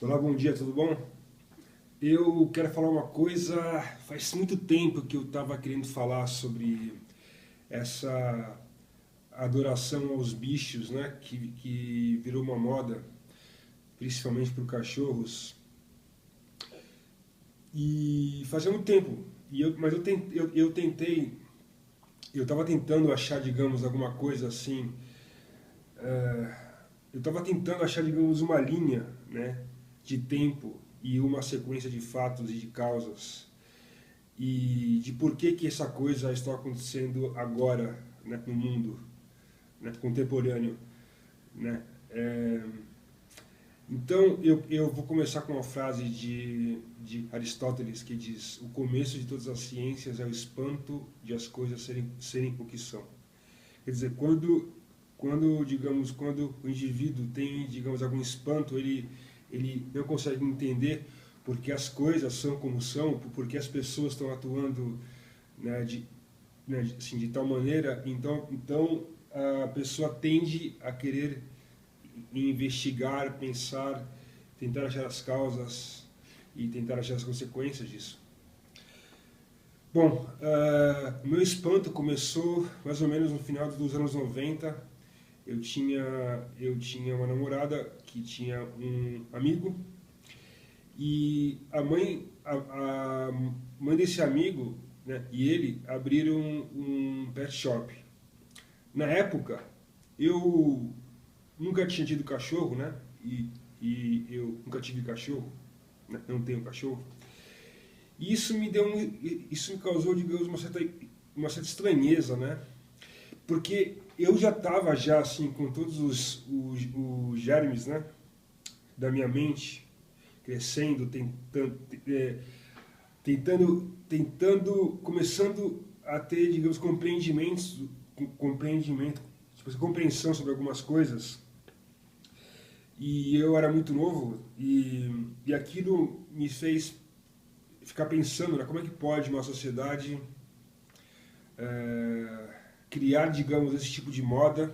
Olá, bom dia, tudo bom? Eu quero falar uma coisa. Faz muito tempo que eu estava querendo falar sobre essa adoração aos bichos, né? Que virou uma moda, principalmente para os cachorros. E fazia muito tempo. Mas eu tentei, eu estava tentando achar, digamos, alguma coisa assim. Eu estava tentando achar, digamos, uma linha, né? De tempo e uma sequência de fatos e de causas e de por que essa coisa está acontecendo agora, né, no mundo, né, contemporâneo, né? Então eu vou começar com uma frase de Aristóteles que diz: o começo de todas as ciências é o espanto de as coisas serem o que são. Quer dizer, quando o indivíduo tem, digamos, algum espanto, ele não consegue entender porque as coisas são como são, porque as pessoas estão atuando, né, assim, de tal maneira, então a pessoa tende a querer investigar, pensar, tentar achar as causas e tentar achar as consequências disso. Bom, o meu espanto começou mais ou menos no final dos anos 90. Eu tinha uma namorada que tinha um amigo e a mãe desse amigo, né, e ele abriram um pet shop. Na época, eu nunca tinha tido cachorro, né? E eu nunca tive cachorro, né? Não tenho cachorro. E isso me causou, digamos, uma certa estranheza, né? Porque eu já estava já assim com todos os germes, né, da minha mente crescendo, começando a ter, digamos, compreendimento, tipo, assim, compreensão sobre algumas coisas. E eu era muito novo e aquilo me fez ficar pensando, né, como é que pode uma sociedade é, criar, digamos, esse tipo de moda,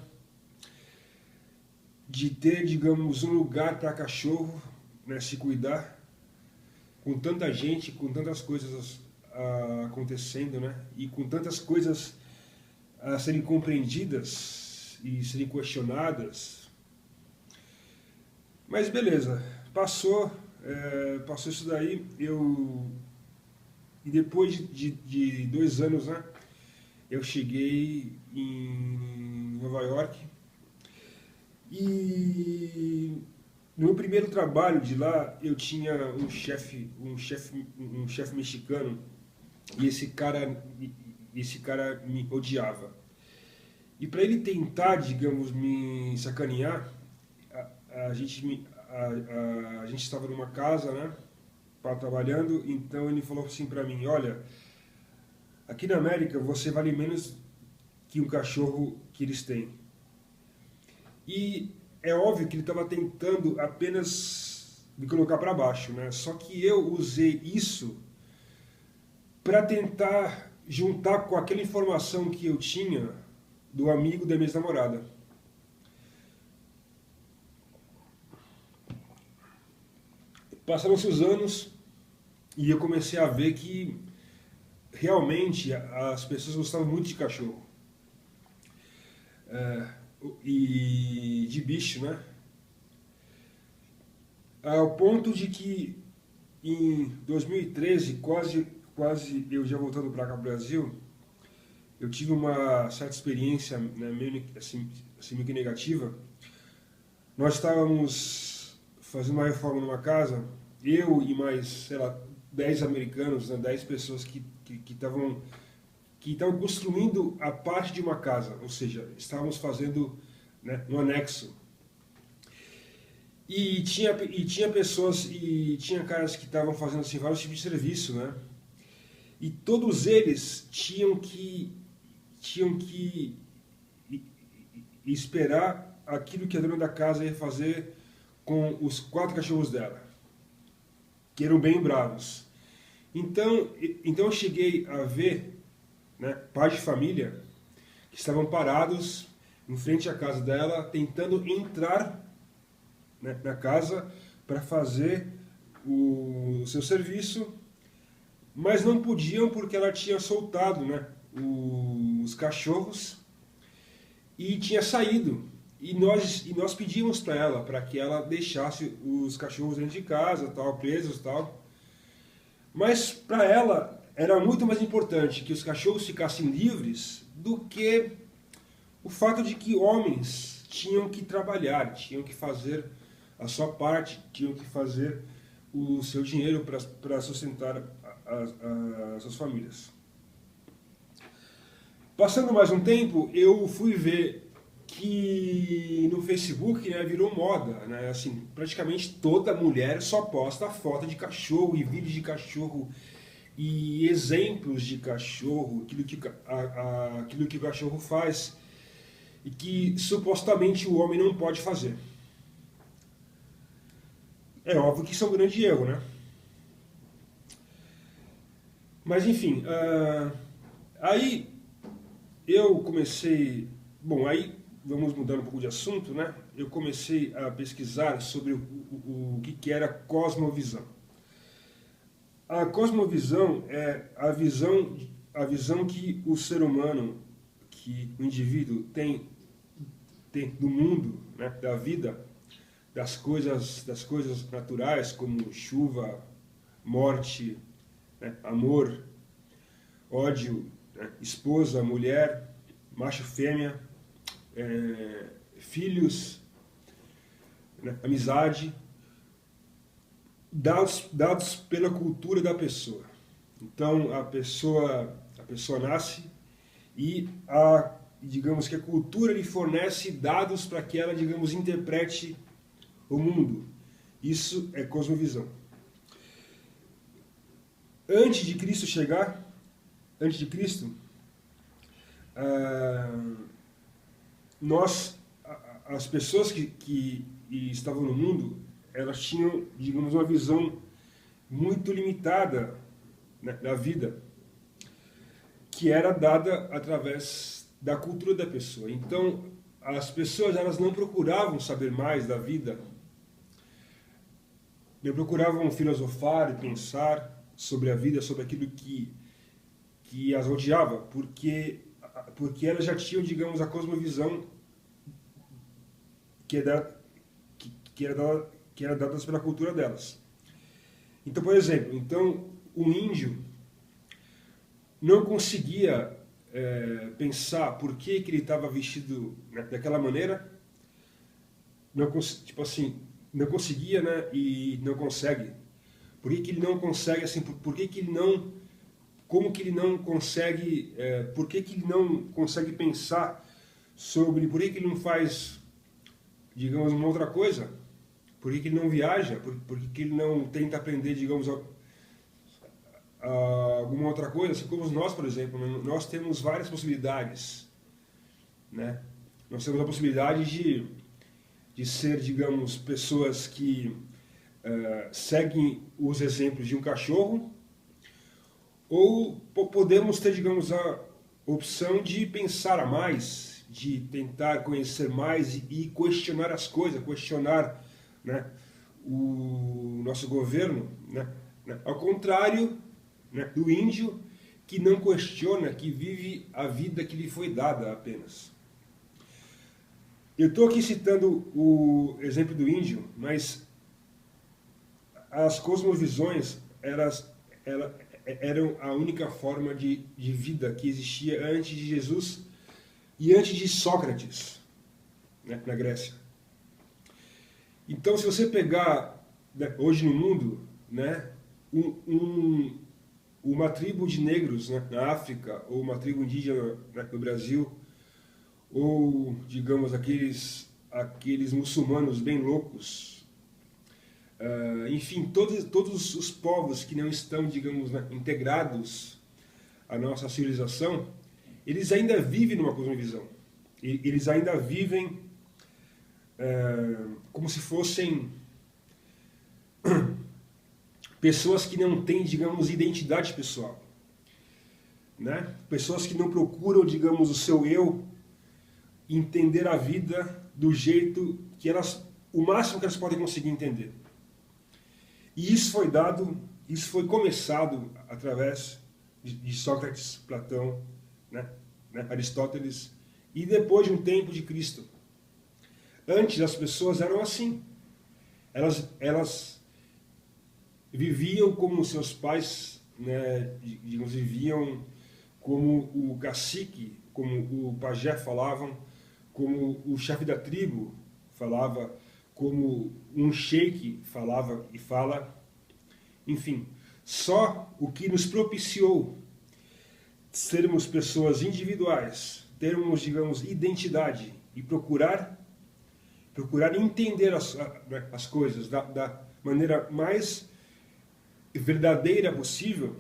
de ter, digamos, um lugar para cachorro, né, se cuidar, com tanta gente, com tantas coisas acontecendo, né, e com tantas coisas a serem compreendidas e serem questionadas. Mas beleza, passou isso daí. E depois de 2 anos, né, eu cheguei em Nova York e no meu primeiro trabalho de lá eu tinha um chefe mexicano e esse cara me odiava. E para ele tentar, digamos, me sacanear, a gente estava numa casa, né, trabalhando, então ele falou assim para mim: olha, aqui na América você vale menos que um cachorro que eles têm. E é óbvio que ele estava tentando apenas me colocar para baixo, né? Só que eu usei isso para tentar juntar com aquela informação que eu tinha do amigo da minha ex-namorada. Passaram-se os anos e eu comecei a ver que realmente as pessoas gostavam muito de cachorro e de bicho, né? Ao ponto de que em 2013, quase eu já voltando para cá para o Brasil, eu tive uma certa experiência, né, meio assim, meio que negativa. Nós estávamos fazendo uma reforma numa casa, eu e mais, sei lá, 10 americanos, né, 10 pessoas que estavam construindo a parte de uma casa, ou seja, estávamos fazendo, né, um anexo. E tinha caras que estavam fazendo assim, vários tipos de serviço, né? E todos eles tinham que esperar aquilo que a dona da casa ia fazer com os 4 cachorros dela, que eram bem bravos. Então eu cheguei a ver, né, pais de família que estavam parados em frente à casa dela, tentando entrar, né, na casa para fazer o seu serviço, mas não podiam porque ela tinha soltado, né, os cachorros e tinha saído. E nós pedimos para ela, para que ela deixasse os cachorros dentro de casa, tal, presos, tal. Mas para ela era muito mais importante que os cachorros ficassem livres do que o fato de que homens tinham que trabalhar, tinham que fazer a sua parte, tinham que fazer o seu dinheiro para sustentar as suas famílias. Passando mais um tempo, eu fui ver que no Facebook, né, virou moda, né, assim, praticamente toda mulher só posta foto de cachorro e vídeos de cachorro e exemplos de cachorro, aquilo que o cachorro faz e que supostamente o homem não pode fazer. É óbvio que isso é um grande erro, né? Mas enfim, aí eu comecei... Bom, aí vamos mudando um pouco de assunto, né? Eu comecei a pesquisar sobre o que era cosmovisão. A cosmovisão é a visão que o ser humano, que o indivíduo tem do mundo, né? Da vida, das coisas naturais como chuva, morte, né? Amor, ódio, né? Esposa, mulher, macho, fêmea, filhos, né? Amizade, dados pela cultura da pessoa. Então a pessoa nasce e digamos que a cultura lhe fornece dados para que ela, digamos, interprete o mundo. Isso é cosmovisão. Antes de Cristo, as pessoas que estavam no mundo, elas tinham, digamos, uma visão muito limitada, né, da vida, que era dada através da cultura da pessoa. Então, as pessoas, elas não procuravam saber mais da vida, não procuravam filosofar e pensar sobre a vida, sobre aquilo que as rodeava, porque elas já tinham, digamos, a cosmovisão que era dada pela cultura delas. Então, por exemplo, o índio não conseguia pensar por que ele estava vestido, né, daquela maneira, não conseguia, né, e não consegue. Por que ele não consegue, assim, por que ele não, como que ele não consegue, por que ele não consegue pensar sobre, por que ele não faz, digamos, uma outra coisa? Por que ele não viaja? Por que ele não tenta aprender, digamos, alguma outra coisa? Assim como nós, por exemplo, nós temos várias possibilidades, né? Nós temos a possibilidade de ser, digamos, pessoas que seguem os exemplos de um cachorro, ou podemos ter, digamos, a opção de pensar a mais, de tentar conhecer mais e questionar as coisas, questionar, né, o nosso governo, né? Ao contrário, né, do índio, que não questiona, que vive a vida que lhe foi dada apenas. Eu estou aqui citando o exemplo do índio, mas as cosmovisões eram a única forma de vida que existia antes de Jesus e antes de Sócrates, né, na Grécia. Então, se você pegar, né, hoje no mundo, né, uma tribo de negros, né, na África, ou uma tribo indígena, né, no Brasil, ou, digamos, aqueles muçulmanos bem loucos, enfim, todos os povos que não estão, digamos, né, integrados à nossa civilização, eles ainda vivem numa cosmovisão. Eles ainda vivem como se fossem pessoas que não têm, digamos, identidade pessoal, né? Pessoas que não procuram, digamos, o seu eu, entender a vida do jeito que o máximo que elas podem conseguir entender. E isso foi começado através de Sócrates, Platão, né? Aristóteles, e depois de um tempo de Cristo. Antes as pessoas eram assim. Elas viviam como seus pais, né, digamos, viviam como o cacique, como o pajé falavam, como o chefe da tribo falava, como um sheik falava e fala. Enfim, só o que nos propiciou sermos pessoas individuais, termos, digamos, identidade e procurar entender as coisas da maneira mais verdadeira possível,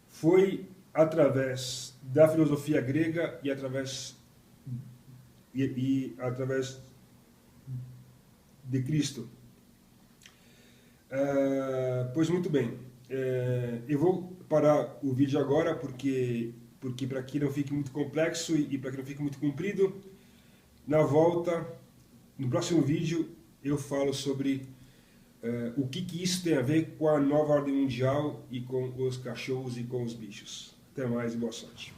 foi através da filosofia grega e através de Cristo. Pois muito bem, eu vou parar o vídeo agora porque para que não fique muito complexo e para que não fique muito comprido, na volta, no próximo vídeo, eu falo sobre o que isso tem a ver com a nova ordem mundial e com os cachorros e com os bichos. Até mais e boa sorte.